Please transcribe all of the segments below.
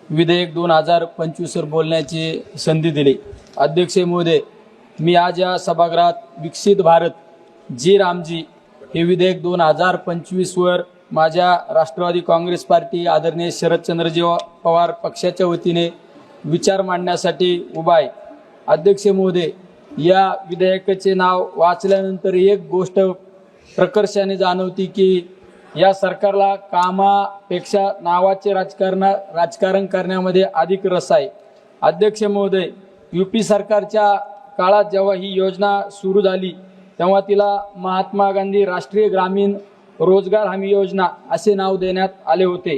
विधेयक 2025 वर बोलण्याची संधी दिली। अध्यक्ष महोदय, मी आज या सभागृहात विकसित भारत जी रामजी हे विधेयक 2025 वर माझ्या राष्ट्रवादी काँग्रेस पार्टी आदरणीय शरदचंद्रजी पवार पक्षाच्या वतीने विचार मांडण्यासाठी उभा आहे। अध्यक्ष महोदय, या विधेयकाचे नाव वाचल्यानंतर एक गोष्ट प्रकर्षाने जाणवती की या सरकारला कामापेक्षा नावाचे राजकारण करण्यामध्ये अधिक रस आहे। अध्यक्ष महोदय, यूपी सरकारच्या काळात जेव्हा ही योजना सुरू झाली तेव्हा तिला महात्मा गांधी राष्ट्रीय ग्रामीण रोजगार हमी योजना असे नाव देण्यात आले होते।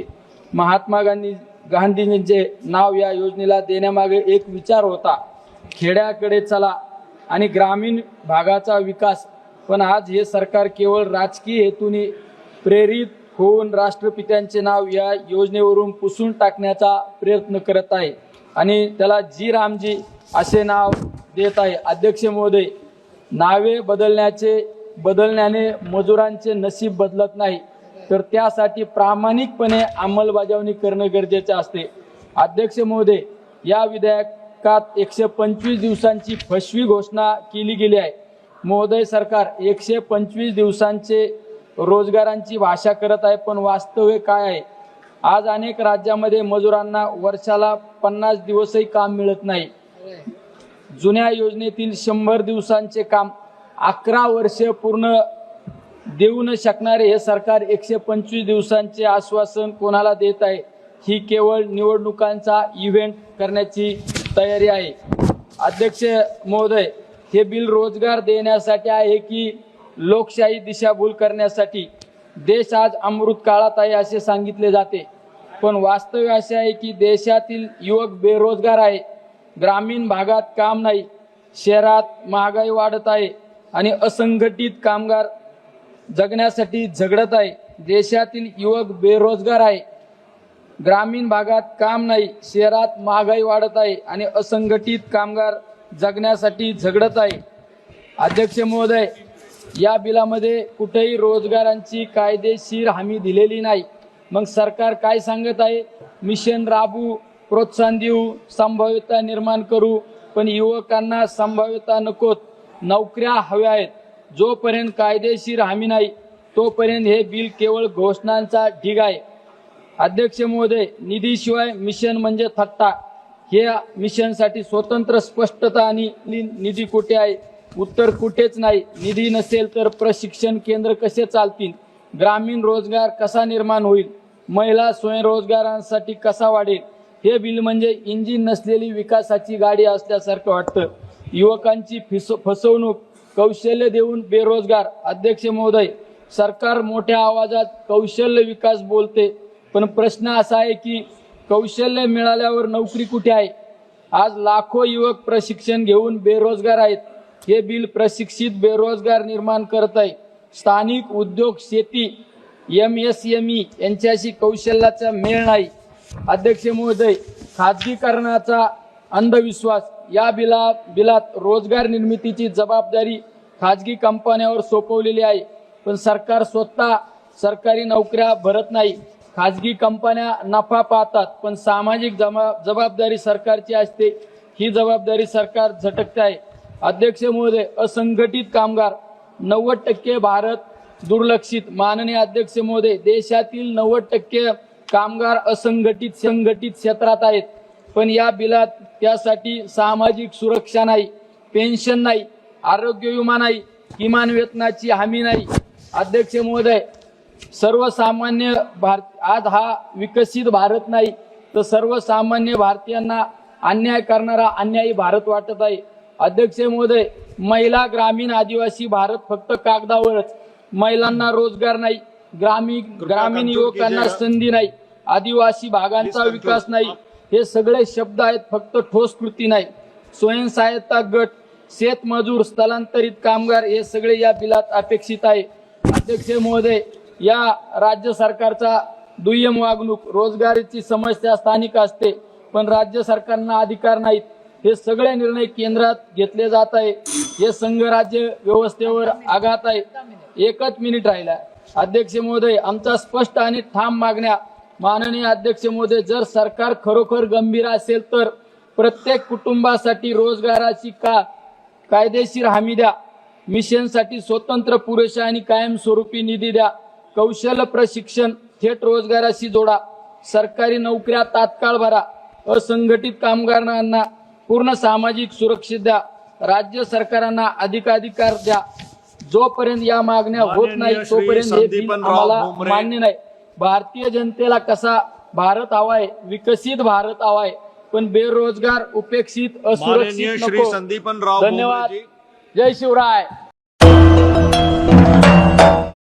महात्मा गांधींचे नाव या योजनेला देण्यामागे एक विचार होता, खेड्याकडे चला आणि ग्रामीण भागाचा विकास। पण आज हे सरकार केवळ राजकीय हेतूने प्रेरित होऊन राष्ट्रपित्यांचे नाव या योजनेवरून पुसून टाकण्याचा प्रयत्न करत आहे आणि त्याला जी रामजी असे नाव देत आहे। अध्यक्ष महोदय, नावे बदलण्याने मजुरांचे नशीब बदलत नाही, तर त्यासाठी प्रामाणिकपणे अंमलबजावणी करणे गरजेचे असते। अध्यक्ष महोदय, या विधेयकात 125 दिवसांची फसवी घोषणा केली गेली आहे। महोदय, सरकार 125 दिवसांचे रोजगारांची भाषा करत आहे, पण वास्तव काय आहे? आज अनेक राज्यामध्ये मजुरांना वर्षाला 50 दिवसही काम मिळत नाही। जुन्या योजनेतील 100 दिवसांचे काम 11 वर्ष पूर्ण देऊ न शकणारे हे सरकार 125 दिवसांचे आश्वासन कोणाला देत आहे? ही केवळ निवडणुकांचा इव्हेंट करण्याची तयारी आहे। अध्यक्ष महोदय, हे बिल रोजगार देण्यासाठी आहे की लोकशाही दिशाभूल करण्यासाठी? देश आज अमृत काळात आहे असे सांगितले जाते, पण वास्तव असे आहे की देशातील युवक बेरोजगार आहे, ग्रामीण भागात काम नाही, शहरात महागाई वाढत आहे आणि असंघटित कामगार जगण्यासाठी झगडत आहे। देशातील युवक बेरोजगार आहे, ग्रामीण भागात काम नाही, शहरात महागाई वाढत आहे आणि असंघटित कामगार जगण्यासाठी झगडत आहे। अध्यक्ष महोदय, या बिलामध्ये कुठेही रोजगारांची कायदेशीर हमी दिलेली नाही। मग सरकार काय सांगत आहे? मिशन राबवू, प्रोत्साहन देऊ, संभाव्यता निर्माण करू, पण युवकांना संभाव्यता नकोत, नोकऱ्या हव्या आहेत। जोपर्यंत कायदेशीर हमी नाही तोपर्यंत हे बिल केवळ घोषणांचा ढीग आहे। अध्यक्ष महोदय, निधीशिवाय मिशन म्हणजे थट्टा। या मिशनसाठी स्वतंत्र स्पष्टता आणि निधी कुठे आहे? उत्तर कुठेच नाही। निधी नसेल तर प्रशिक्षण केंद्र कसे चालतील? ग्रामीण रोजगार कसा निर्माण होईल? महिला स्वयंरोजगारांसाठी कसा वाढेल? हे बिल म्हणजे इंजिन नसलेली विकासाची गाडी असल्यासारखं वाटतं। युवकांची फसवणूक, कौशल्य देऊन बेरोजगार। अध्यक्ष महोदय, सरकार मोठ्या आवाजात कौशल्य विकास बोलते, पण प्रश्न असा आहे की कौशल्य मिळाल्यावर नोकरी कुठे आहे? आज लाखो युवक प्रशिक्षण घेऊन बेरोजगार आहेत। हे बिल प्रशिक्षित बेरोजगार निर्माण करत आहे। स्थानिक उद्योग, शेती, MSME यांच्याशी कौशल्याचा मेळ नाही। अध्यक्ष महोदय, खाजगीकरणाचा अंधविश्वास। या बिलात रोजगार निर्मितीची जबाबदारी खाजगी कंपन्यांवर सोपवलेली आहे, पण सरकार स्वतः सरकारी नोकऱ्या भरत नाही। खाजगी कंपन्या नफा पाहतात, पण सामाजिक जबाबदारी सरकारची असते, ही जबाबदारी सरकार झटकते आहे। अध्यक्ष महोदय, असंघटित कामगार 90% भारत दुर्लक्षित। माननीय अध्यक्ष महोदय, देशातील 90% कामगार संघटित क्षेत्रात आहेत, पण या बिलात त्यासाठी सामाजिक सुरक्षा नाही, पेन्शन नाही, आरोग्य विमा नाही, किमान वेतनाची हमी नाही। अध्यक्ष महोदय, सर्वसामान्य आज हा विकसित भारत नाही, तर सर्वसामान्य भारतीयांना अन्याय करणारा अन्यायी भारत वाटत आहे। अध्यक्ष महोदय, महिला, ग्रामीण, आदिवासी भारत फक्त कागदावरच। महिलांना रोजगार नाही, ग्रामीण युवकांना संधी नाही, आदिवासी भागांचा विकास नाही। हे सगळे शब्द आहेत, फक्त ठोस कृती नाही। स्वयंसहायता गट, शेतमजूर, स्थलांतरित कामगार हे सगळे या बिलात अपेक्षित आहे। अध्यक्ष महोदय, या राज्य सरकारचा दुय्यम वागणूक। रोजगाराची समस्या स्थानिक असते, पण राज्य सरकारना अधिकार नाहीत। हे सगळे निर्णय केंद्रात घेतले जात आहे। हे संघराज्य व्यवस्थेवर आघात आहे। एकच मिनिट राहिला। अध्यक्ष महोदय, आमचा स्पष्ट आणि ठाम मागण्या माननीय अध्यक्ष महोदय, जर सरकार खरोखर गंभीर असेल तर प्रत्येक कुटुंबासाठी रोजगाराची कायदेशीर हमी द्या. मिशनसाठी स्वतंत्र, पुरेशा आणि कायमस्वरूपी निधी द्या. कौशल्य प्रशिक्षण थेट रोजगाराशी जोडा. सरकारी नोकऱ्या तात्काळ भरा. असंघटित कामगारांना पूर्ण सामाजिक सुरक्षा द्या. राज्य सरकारांना अधिकार द्या. जोपर्यंत या मागण्या होत नाही तोपर्यंत हे बिल आम्हाला मान्य नाही. भारतीय जनतेला कसा भारत हवाय, विकसित भारत हवाय, पण बेरोजगार, उपेक्षित, असुरक्षित नको. धन्यवाद. जय शिवराय.